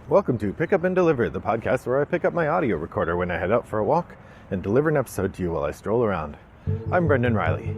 Welcome to Pick Up and Deliver, the podcast where I pick up my audio recorder when I head out for a walk and deliver an episode to you while I stroll around. I'm Brendan Riley.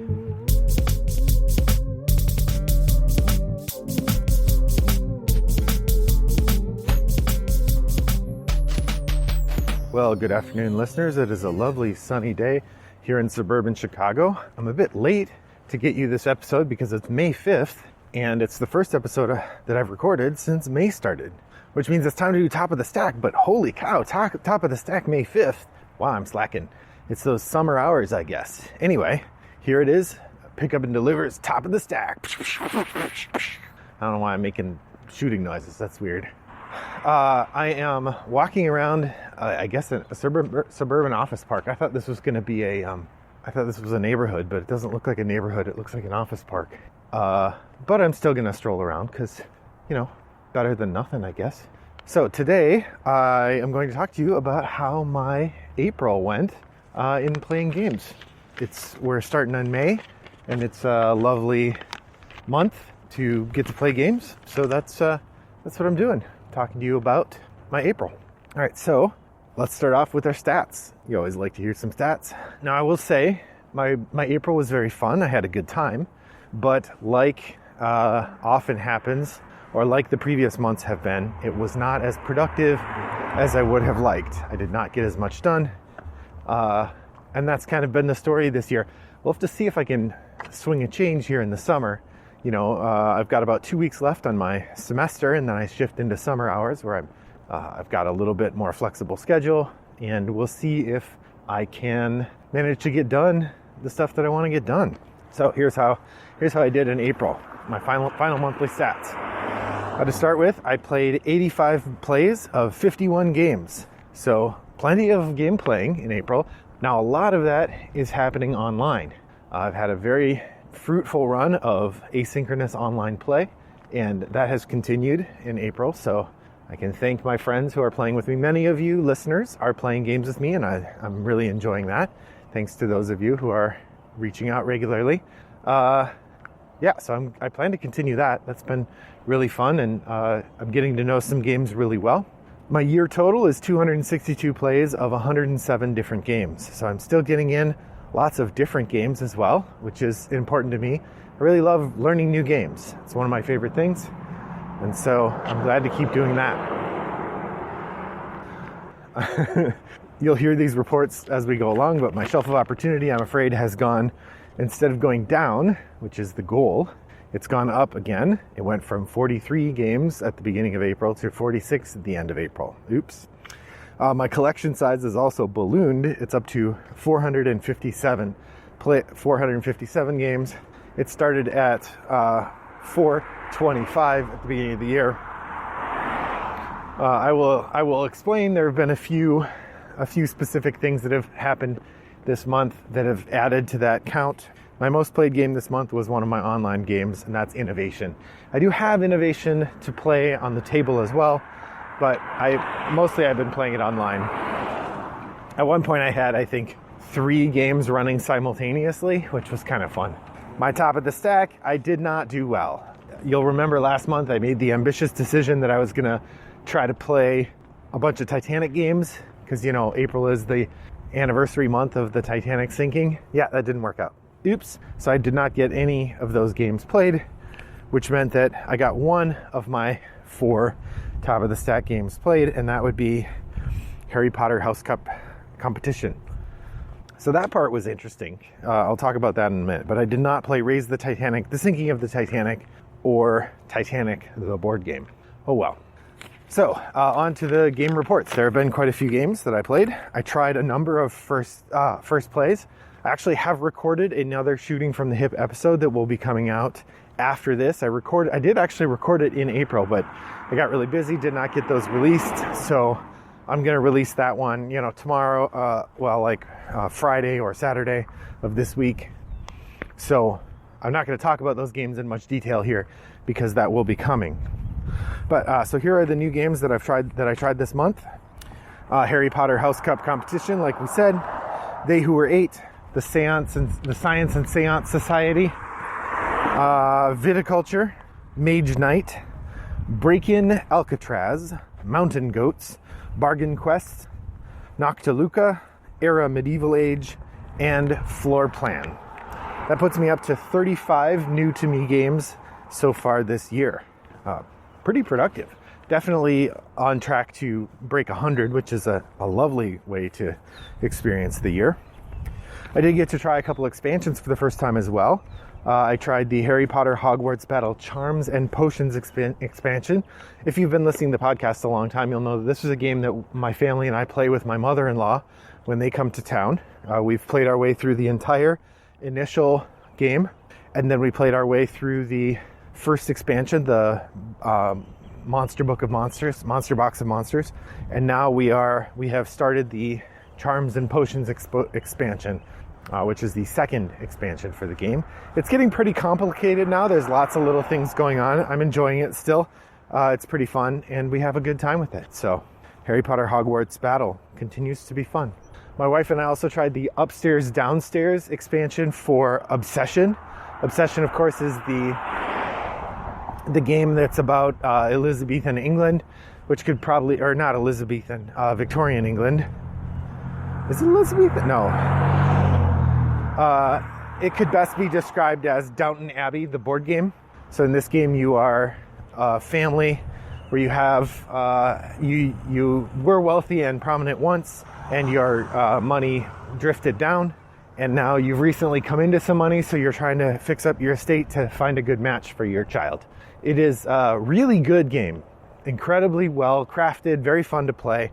Well, good afternoon, listeners. It is a lovely sunny day here in suburban Chicago. I'm a bit late to get you this episode because it's May 5th, and it's the first episode that I've recorded since May started, which means it's time to do Top of the Stack. But holy cow, Top of the Stack May 5th. Wow, I'm slacking. It's those summer hours, I guess. Anyway, here it is. Pick Up and Deliver is Top of the Stack. I don't know why I'm making shooting noises. That's weird. I am walking around, I guess, a suburban office park. I thought this was going to be I thought this was a neighborhood, but it doesn't look like a neighborhood. It looks like an office park. But I'm still going to stroll around because, better than nothing, I guess. So today, I am going to talk to you about how my April went in playing games. We're starting in May, and it's a lovely month to get to play games. So that's what I'm doing, talking to you about my April. All right, so let's start off with our stats. You always like to hear some stats. Now, I will say my April was very fun. I had a good time, but like often happens, or like the previous months have been, it was not as productive as I would have liked. I did not get as much done, and that's kind of been the story this year. We'll have to see if I can swing a change here in the summer. I've got about 2 weeks left on my semester, and then I shift into summer hours where I've got a little bit more flexible schedule, and we'll see if I can manage to get done the stuff that I want to get done. So here's how I did in April. My final monthly stats. To start with, I played 85 plays of 51 games. So plenty of game playing in April. Now, a lot of that is happening online. I've had a very fruitful run of asynchronous online play, and that has continued in April. So I can thank my friends who are playing with me. Many of you listeners are playing games with me, and I'm really enjoying that. Thanks to those of you who are reaching out regularly. So I plan to continue that. That's been really fun, and I'm getting to know some games really well. My year total is 262 plays of 107 different games. So I'm still getting in lots of different games as well, which is important to me. I really love learning new games. It's one of my favorite things. And so I'm glad to keep doing that. You'll hear these reports as we go along, but my shelf of opportunity, I'm afraid, has gone, instead of going down, which is the goal, it's gone up again. It went from 43 games at the beginning of April to 46 at the end of April. Oops. My collection size is also ballooned. It's up to 457 games. It started at 425 at the beginning of the year. I will explain. There have been a few specific things that have happened this month that have added to that count. My most played game this month was one of my online games, and that's Innovation. I do have Innovation to play on the table as well, but I've been playing it online. At one point I had, I think, 3 games running simultaneously, which was kind of fun. My Top of the Stack, I did not do well. You'll remember last month I made the ambitious decision that I was gonna try to play a bunch of Titanic games, because April is the anniversary month of the Titanic sinking. Yeah, that didn't work out. Oops. So I did not get any of those games played, which meant that I got one of my 4 Top of the Stack games played, and that would be Harry Potter House Cup Competition. So that part was interesting. I'll talk about that in a minute. But I did not play Raise the Titanic, The Sinking of the Titanic, or Titanic, the board game. Oh well. So on to the game reports. There have been quite a few games that I played. I tried a number of first plays. I actually have recorded another Shooting from the Hip episode that will be coming out after this. I did actually record it in April, but I got really busy, did not get those released. So I'm going to release that one, tomorrow, Friday or Saturday of this week. So I'm not going to talk about those games in much detail here because that will be coming. But so here are the new games that I tried this month. Harry Potter House Cup Competition, like we said. They Who Were 8, the Science and Seance Society, Viticulture, Mage Knight, Break-In Alcatraz, Mountain Goats, Bargain Quest, Noctiluca, Era Medieval Age, and Floor Plan. That puts me up to 35 new to me games so far this year. Pretty productive. Definitely on track to break 100, which is a lovely way to experience the year. I did get to try a couple expansions for the first time as well. I tried the Harry Potter Hogwarts Battle Charms and Potions expansion. If you've been listening to the podcast a long time, you'll know that this is a game that my family and I play with my mother-in-law when they come to town. We've played our way through the entire initial game, and then we played our way through the first expansion, the Monster Book of Monsters, Monster Box of Monsters, and now we have started the Charms and Potions expansion, which is the second expansion for the game. It's getting pretty complicated now. There's lots of little things going on. I'm enjoying it still. It's pretty fun, and we have a good time with it. So Harry Potter Hogwarts Battle continues to be fun. My wife and I also tried the Upstairs Downstairs expansion for Obsession. Obsession, of course, is the game that's about Elizabethan England, which could probably, or not Elizabethan, Victorian England. Is it Elizabethan? No. It could best be described as Downton Abbey, the board game. So in this game, you are a family where you have, you were wealthy and prominent once, and your money drifted down, and now you've recently come into some money, so you're trying to fix up your estate to find a good match for your child. It is a really good game, incredibly well crafted, very fun to play,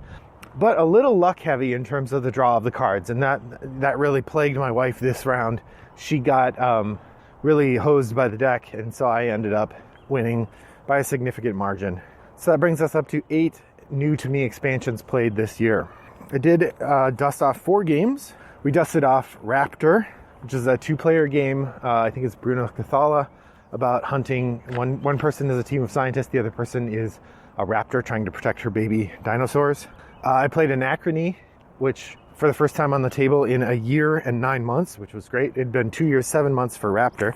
but a little luck heavy in terms of the draw of the cards, and that really plagued my wife this round. She got really hosed by the deck, and so I ended up winning by a significant margin. So that brings us up to 8 new to me expansions played this year. I did dust off 4 games. We dusted off Raptor, which is a 2-player game. I think it's Bruno Cathala, about hunting. One person is a team of scientists, the other person is a raptor trying to protect her baby dinosaurs. I played Anachrony, which for the first time on the table in a year and 9 months, which was great. It'd been 2 years, 7 months for Raptor.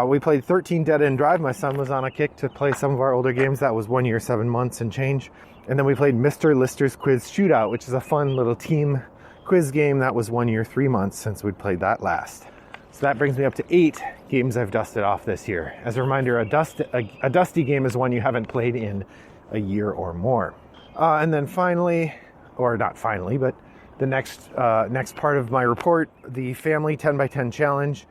We played 13 Dead End Drive. My son was on a kick to play some of our older games. That was 1 year, 7 months and change. And then we played Mr. Lister's Quiz Shootout, which is a fun little team quiz game. That was 1 year, 3 months since we'd played that last. So that brings me up to 8 games I've dusted off this year. As a reminder, a dusty game is one you haven't played in a year or more. And then finally, or not finally, but the next part of my report, the Family 10x10 Challenge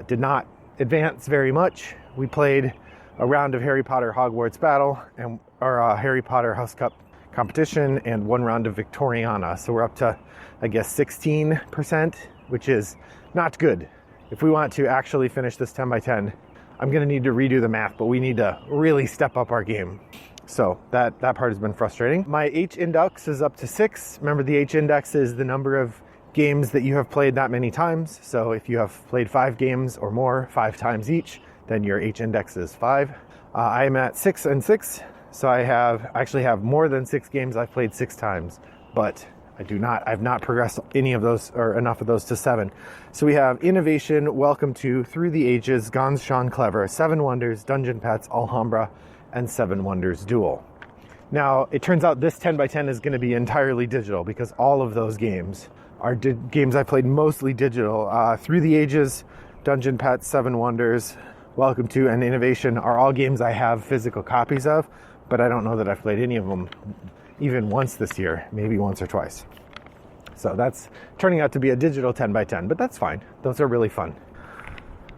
did not advance very much. We played a round of Harry Potter Hogwarts Battle and our Harry Potter House Cup competition and 1 round of Victoriana. So we're up to, I guess, 16%, which is not good. If we want to actually finish this 10x10, I'm going to need to redo the math, but we need to really step up our game. So that part has been frustrating. My H-index is up to 6. Remember, the H-index is the number of games that you have played that many times. So if you have played 5 games or more 5 times each, then your H-index is 5. I am at 6 and 6. So I actually have more than 6 games I've played 6 times, but I've not progressed any of those or enough of those to 7. So we have Innovation, Welcome to, Through the Ages, Gone Sean Clever, 7 Wonders, Dungeon Pets, Alhambra, and 7 Wonders Duel. Now, it turns out this 10x10 is going to be entirely digital because all of those games are games I played mostly digital. Through the Ages, Dungeon Pets, 7 Wonders, Welcome to, and Innovation are all games I have physical copies of, but I don't know that I've played any of them even once this year, maybe once or twice. So that's turning out to be a digital 10x10, but that's fine. Those are really fun.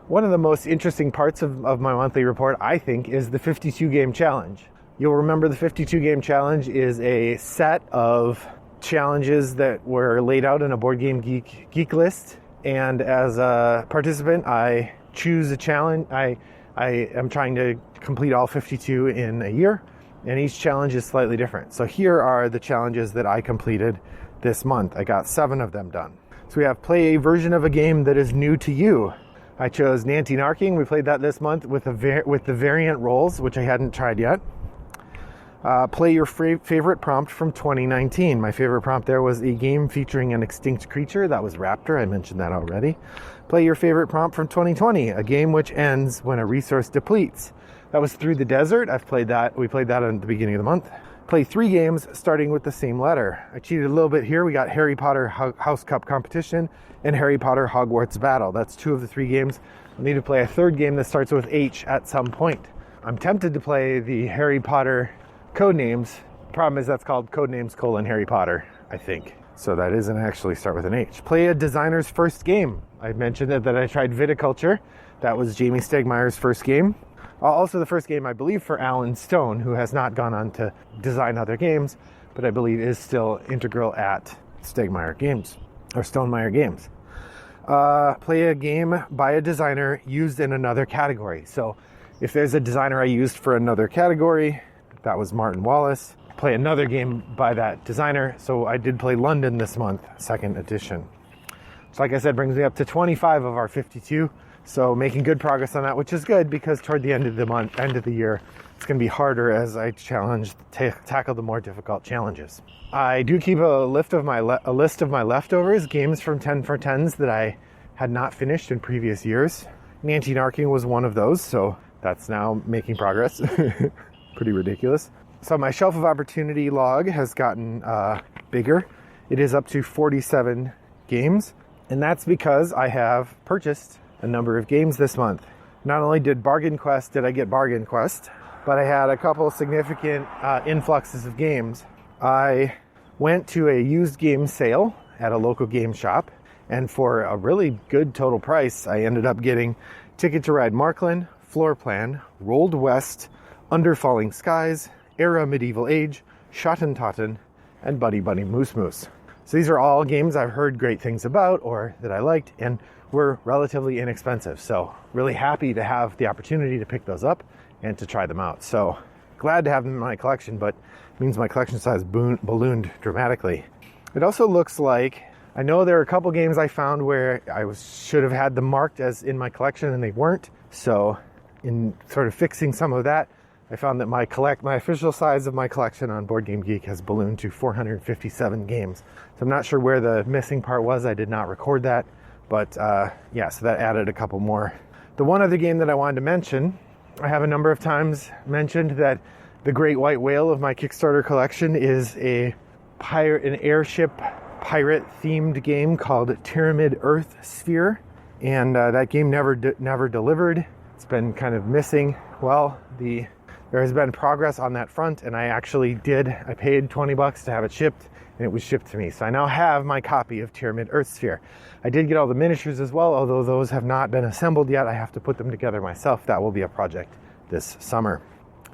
One of the most interesting parts of my monthly report, I think, is the 52 game challenge. You'll remember the 52 game challenge is a set of challenges that were laid out in a Board Game Geek list. And as a participant, I choose a challenge. I am trying to complete all 52 in a year, and each challenge is slightly different. So here are the challenges that I completed this month. I got 7 of them done. So we have play a version of a game that is new to you. I chose Nanty Narking. We played that this month with the variant roles, which I hadn't tried yet. Play your favorite prompt from 2019. My favorite prompt there was a game featuring an extinct creature. That was Raptor. I mentioned that already. Play your favorite prompt from 2020. A game which ends when a resource depletes. That was Through the Desert. I've played that. We played that at the beginning of the month. play 3 games starting with the same letter. I cheated a little bit here. We got Harry Potter House Cup Competition and Harry Potter Hogwarts Battle. That's 2 of the 3 games. I'll need to play a 3rd game that starts with H at some point. I'm tempted to play the Harry Potter Codenames. Problem is that's called Codenames: Harry Potter, I think. So that isn't actually start with an H. Play a designer's first game. I mentioned that I tried Viticulture. That was Jamie Stegmaier's first game. Also the first game, I believe, for Alan Stone, who has not gone on to design other games, but I believe is still integral at Stegmaier Games, or Stonemaier Games. Play a game by a designer used in another category. So if there's a designer I used for another category, that was Martin Wallace. Play another game by that designer. So I did play London this month, 2nd edition. So like I said, brings me up to 25 of our 52. So making good progress on that, which is good because toward the end of the year, it's going to be harder as I tackle the more difficult challenges. I do keep a list of my leftovers, games from 10 for 10s that I had not finished in previous years. Nanty-Narking was one of those, so that's now making progress. Pretty ridiculous. So my shelf of opportunity log has gotten bigger. It is up to 47 games, and that's because I have purchased a number of games this month. Not only did I get Bargain Quest, but I had a couple significant influxes of games. I went to a used game sale at a local game shop, and for a really good total price, I ended up getting Ticket to Ride Markland, Floor Plan, Rolled West, Under Falling Skies, Era Medieval Age, Schotten Totten, and Buddy Buddy Moose Moose. So these are all games I've heard great things about or that I liked and were relatively inexpensive. So really happy to have the opportunity to pick those up and to try them out. So glad to have them in my collection, but it means my collection size ballooned dramatically. It also looks like, I know there are a couple games I found where I should have had them marked as in my collection and they weren't. So in sort of fixing some of that, I found that my official size of my collection on Board Game Geek has ballooned to 457 games. So I'm not sure where the missing part was. I did not record that, but so that added a couple more. The one other game that I wanted to mention, I have a number of times mentioned that the great white whale of my Kickstarter collection is an airship pirate themed game called Tyramid Earth Sphere, and that game never delivered. It's been kind of missing. Well, there has been progress on that front, and I paid $20 to have it shipped, and it was shipped to me. So I now have my copy of Tyramid Earth Sphere. I did get all the miniatures as well, although those have not been assembled yet. I have to put them together myself. That will be a project this summer.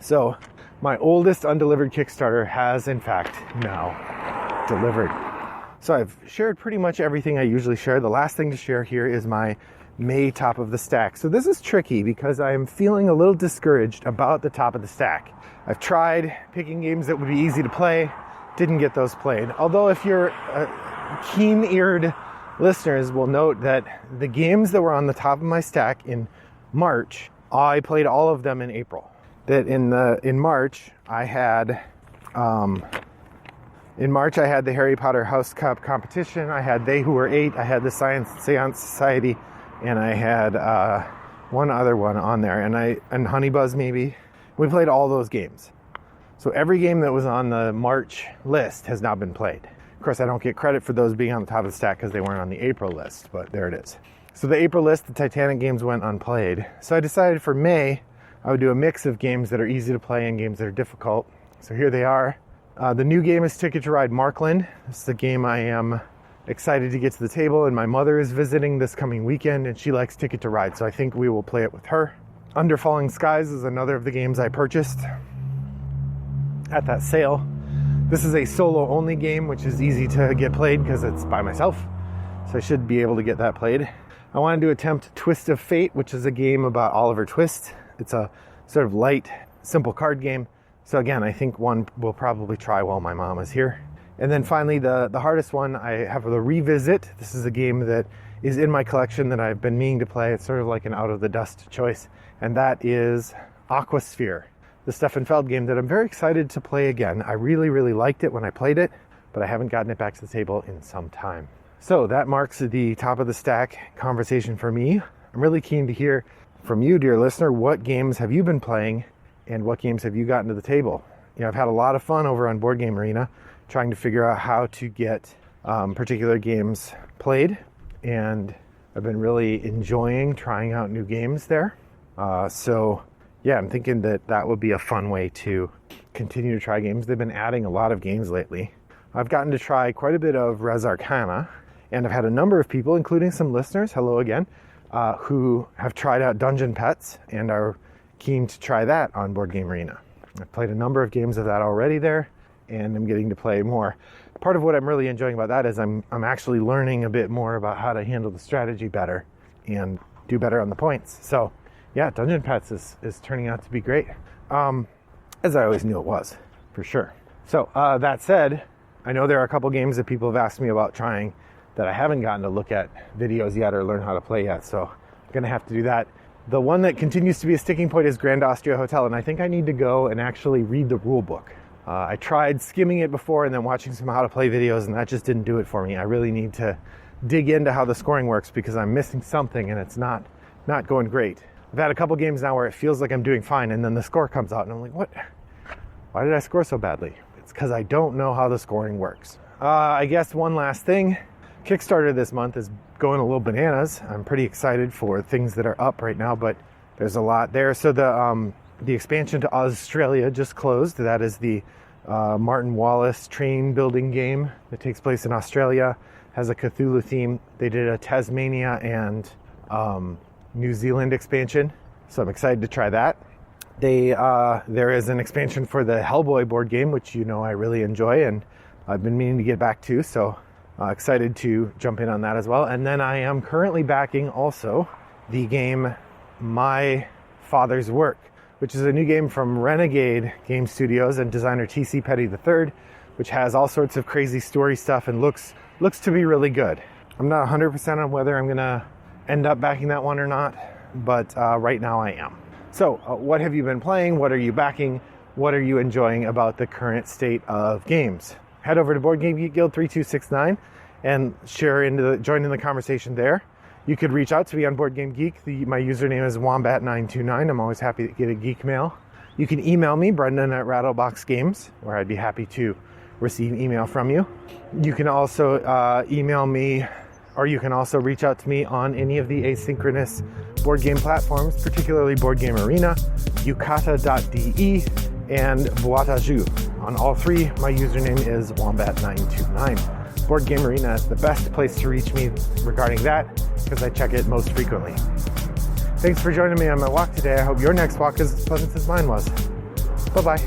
So my oldest undelivered Kickstarter has in fact now delivered. So I've shared pretty much everything I usually share. The last thing to share here is my May top of the stack. So this is tricky because I'm feeling a little discouraged about the top of the stack. I've tried picking games that would be easy to play, didn't get those played. Although if you're keen-eared listeners will note that the games that were on the top of my stack in March, I played all of them in April. That in March I had the Harry Potter House Cup Competition, I had They Who Were Eight, I had the Seance Society, and I had one other one on there, and Honeybuzz maybe. We played all those games. So every game that was on the March list has now been played. Of course, I don't get credit for those being on the top of the stack because they weren't on the April list, but there it is. So the April list, the Titanic games went unplayed. So I decided for May, I would do a mix of games that are easy to play and games that are difficult. So here they are. The new game is Ticket to Ride Markland. This is the game I am excited to get to the table, and my mother is visiting this coming weekend and she likes Ticket to Ride, so I think we will play it with her. Under Falling Skies is another of the games I purchased at that sale. This is a solo only game, which is easy to get played because it's by myself, so I should be able to get that played. I wanted to attempt Twist of Fate, which is a game about Oliver Twist. It's a sort of light, simple card game. So again, I think one we'll probably try while my mom is here. And then finally, the hardest one, I have the Revisit. This is a game that is in my collection that I've been meaning to play. It's sort of like an out-of-the-dust choice. And that is Aquasphere, the Stefan Feld game that I'm very excited to play again. I really, really liked it when I played it, but I haven't gotten it back to the table in some time. So that marks the top of the stack conversation for me. I'm really keen to hear from you, dear listener. What games have you been playing, and what games have you gotten to the table I've had a lot of fun over on Board Game Arena trying to figure out how to get particular games played, and I've been really enjoying trying out new games there. So yeah, I'm thinking that would be a fun way to continue to try games. They've been adding a lot of games lately. I've gotten to try quite a bit of Res Arcana, and I've had a number of people, including some listeners, hello again, who have tried out Dungeon Pets and are keen to try that on Board Game Arena. I've played a number of games of that already there, and I'm getting to play more. Part of what I'm really enjoying about that is I'm actually learning a bit more about how to handle the strategy better and do better on the points. So yeah, Dungeon Pets is turning out to be great, as I always knew it was, for sure. So that said, I know there are a couple games that people have asked me about trying that I haven't gotten to look at videos yet or learn how to play yet, so I'm going to have to do that. The one that continues to be a sticking point is Grand Austria Hotel, and I think I need to go and actually read the rule book. I tried skimming it before and then watching some how to play videos, and that just didn't do it for me. I really need to dig into how the scoring works because I'm missing something and it's not going great. I've had a couple games now where it feels like I'm doing fine, and then the score comes out and I'm like, what? Why did I score so badly? It's because I don't know how the scoring works. I guess one last thing. Kickstarter this month is going a little bananas. I'm pretty excited for things that are up right now, but there's a lot there. So the expansion to Australia just closed. That is the Martin Wallace train building game that takes place in Australia. Has a Cthulhu theme. They did a Tasmania and New Zealand expansion, so I'm excited to try that. There is an expansion for the Hellboy board game, which I really enjoy, and I've been meaning to get back to, so excited to jump in on that as well. And then I am currently backing also the game My Father's Work, which is a new game from Renegade Game Studios and designer T.C. Petty III, which has all sorts of crazy story stuff and looks to be really good. I'm not 100% on whether I'm going to end up backing that one or not, but right now I am. So what have you been playing? What are you backing? What are you enjoying about the current state of games? Head over to Board Game Geek Guild 3269 and join in the conversation there. You could reach out to me on Board Game Geek. My username is Wombat929. I'm always happy to get a geek mail. You can email me, Brendan at Rattlebox Games, where I'd be happy to receive email from you. You can also email me, or you can also reach out to me on any of the asynchronous board game platforms, particularly Board Game Arena, Yucata.de, and Boitaju. On all three, my username is Wombat929. Board Game Arena is the best place to reach me regarding that because I check it most frequently. Thanks for joining me on my walk today. I hope your next walk is as pleasant as mine was. Bye-bye.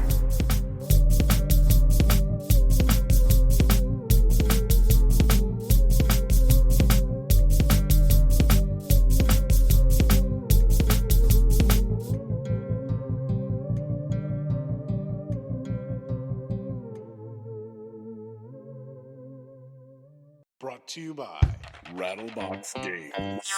Brought to you by Rattlebox Games.